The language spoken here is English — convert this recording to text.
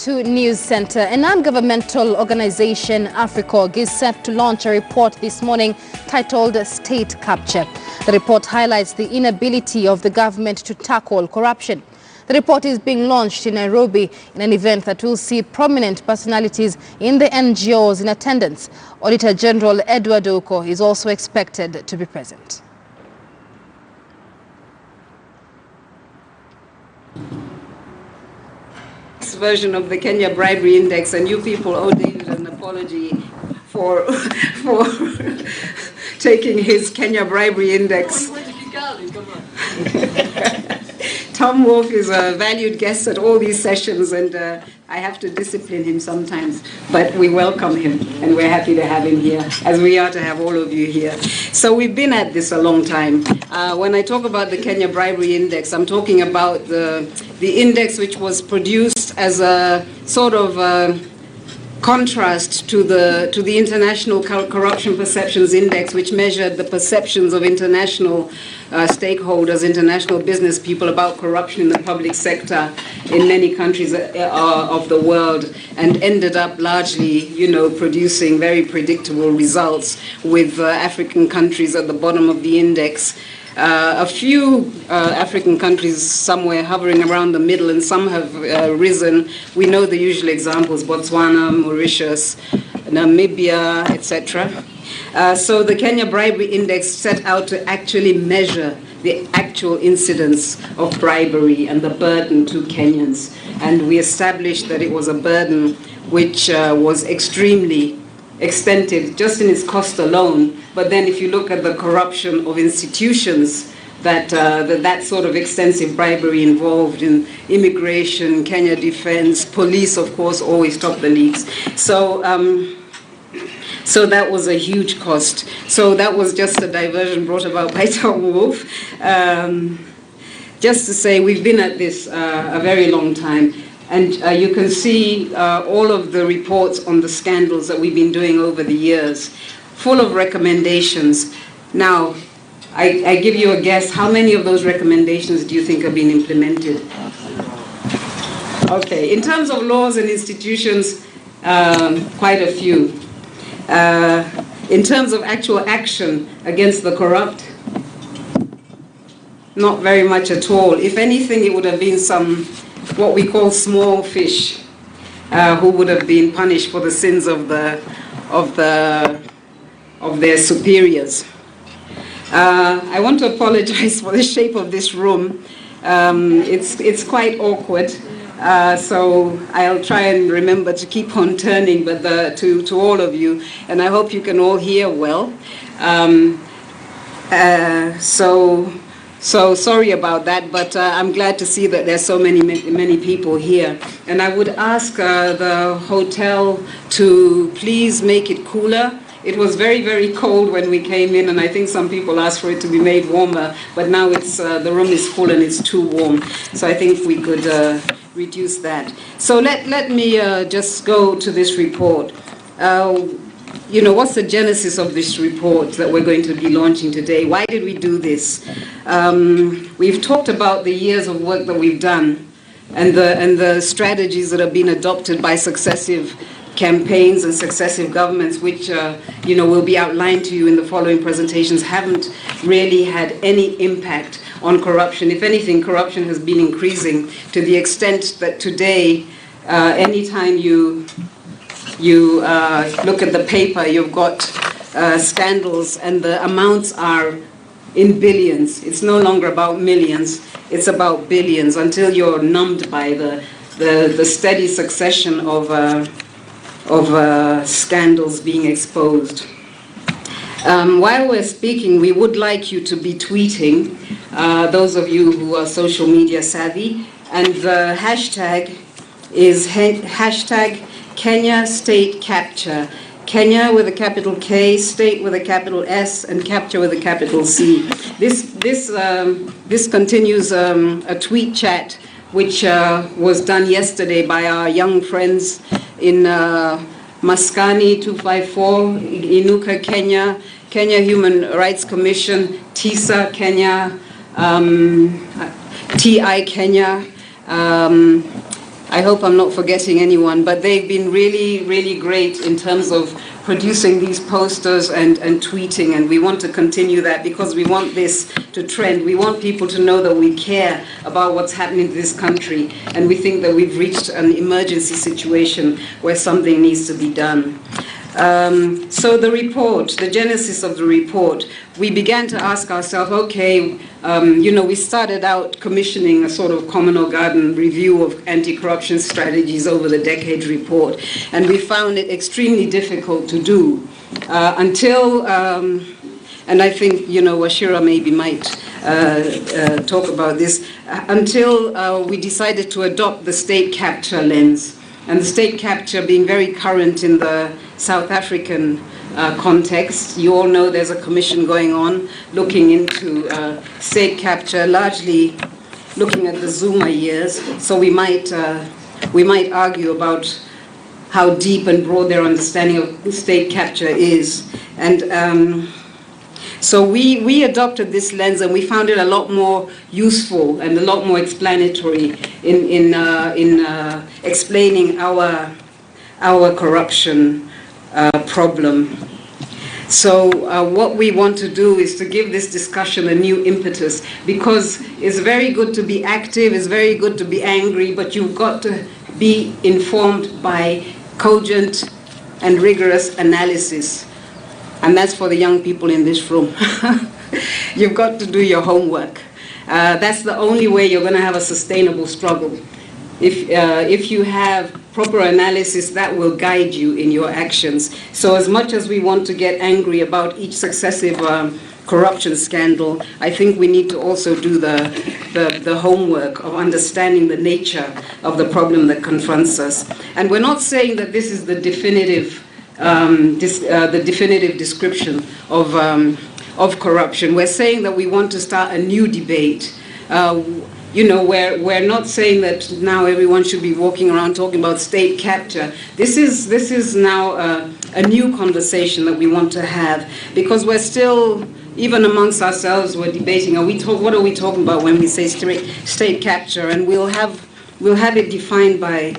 to News Center. A non-governmental organization, AFRICOG, is set to launch a report this morning titled State Capture. The report highlights the inability of the government to tackle corruption. The report is being launched in Nairobi in an event that will see prominent personalities in the NGOs in attendance. Auditor General Edward Oko is also expected to be present. Version of the Kenya Bribery Index, and you people owe David an apology for taking his Kenya Bribery Index. Tom Wolf is a valued guest at all these sessions, and I have to discipline him sometimes, but we welcome him and we're happy to have him here, as we are to have all of you here. So we've been at this a long time. When I talk about the Kenya Bribery Index, I'm talking about the index which was produced as a sort of contrast to the International Corruption Perceptions Index, which measured the perceptions of international stakeholders, international business people about corruption in the public sector in many countries of the world, and ended up largely, producing very predictable results with African countries at the bottom of the index. A few African countries somewhere hovering around the middle, and some have risen. We know the usual examples: Botswana, Mauritius, Namibia, etc. So the Kenya Bribery Index set out to actually measure the actual incidence of bribery and the burden to Kenyans. And we established that it was a burden which was extremely extensive just in its cost alone. But then if you look at the corruption of institutions that sort of extensive bribery involved in immigration, Kenya Defense, police, of course, always top the leagues. So that was a huge cost. So that was just a diversion brought about by Tom Wolf. Just to say, we've been at this a very long time. And you can see all of the reports on the scandals that we've been doing over the years, full of recommendations. Now, I give you a guess, how many of those recommendations do you think are being implemented? Okay, in terms of laws and institutions, quite a few. In terms of actual action against the corrupt, not very much at all. If anything, it would have been some what we call small fish, who would have been punished for the sins of their superiors. I want to apologize for the shape of this room. It's quite awkward, so I'll try and remember to keep on turning, but to all of you, and I hope you can all hear well. So sorry about that, but I'm glad to see that there's so many people here. And I would ask the hotel to please make it cooler. It was very, very cold when we came in, and I think some people asked for it to be made warmer, but now the room is full and it's too warm. So I think we could reduce that. So let me just go to this report. What's the genesis of this report that we're going to be launching today? Why did we do this? We've talked about the years of work that we've done and the strategies that have been adopted by successive campaigns and successive governments, which will be outlined to you in the following presentations, haven't really had any impact on corruption. If anything, corruption has been increasing to the extent that today, anytime you look at the paper, you've got scandals, and the amounts are in billions. It's no longer about millions, it's about billions, until you're numbed by the steady succession of scandals being exposed. While we're speaking, we would like you to be tweeting, those of you who are social media savvy, and the hashtag is hashtag Kenya State Capture. Kenya with a capital K, State with a capital S, and Capture with a capital C. This continues a tweet chat which was done yesterday by our young friends in Maskani 254, Inuka Kenya, Kenya Human Rights Commission, TISA Kenya, TI Kenya, I hope I'm not forgetting anyone, but they've been really, really great in terms of producing these posters and tweeting, and we want to continue that because we want this to trend. We want people to know that we care about what's happening to this country, and we think that we've reached an emergency situation where something needs to be done. So the report, the genesis of the report, we began to ask ourselves, okay, we started out commissioning a sort of common or garden review of anti-corruption strategies over the decade report, and we found it extremely difficult to do until, and I think, Washira maybe might talk about this, until we decided to adopt the state capture lens. And the state capture being very current in the South African context. You all know there's a commission going on looking into state capture, largely looking at the Zuma years. So we might argue about how deep and broad their understanding of state capture is. And so we adopted this lens, and we found it a lot more useful and a lot more explanatory in explaining our corruption problem. So what we want to do is to give this discussion a new impetus, because it's very good to be active, it's very good to be angry, but you've got to be informed by cogent and rigorous analysis. And that's for the young people in this room. You've got to do your homework. That's the only way you're going to have a sustainable struggle. If you have proper analysis, that will guide you in your actions. So as much as we want to get angry about each successive corruption scandal, I think we need to also do the homework of understanding the nature of the problem that confronts us. And we're not saying that this is the definitive description of corruption. We're saying that we want to start a new debate. We're not saying that now everyone should be walking around talking about state capture. This is now a new conversation that we want to have, because we're still, even amongst ourselves, we're debating, what are we talking about when we say state capture? And we'll have it defined by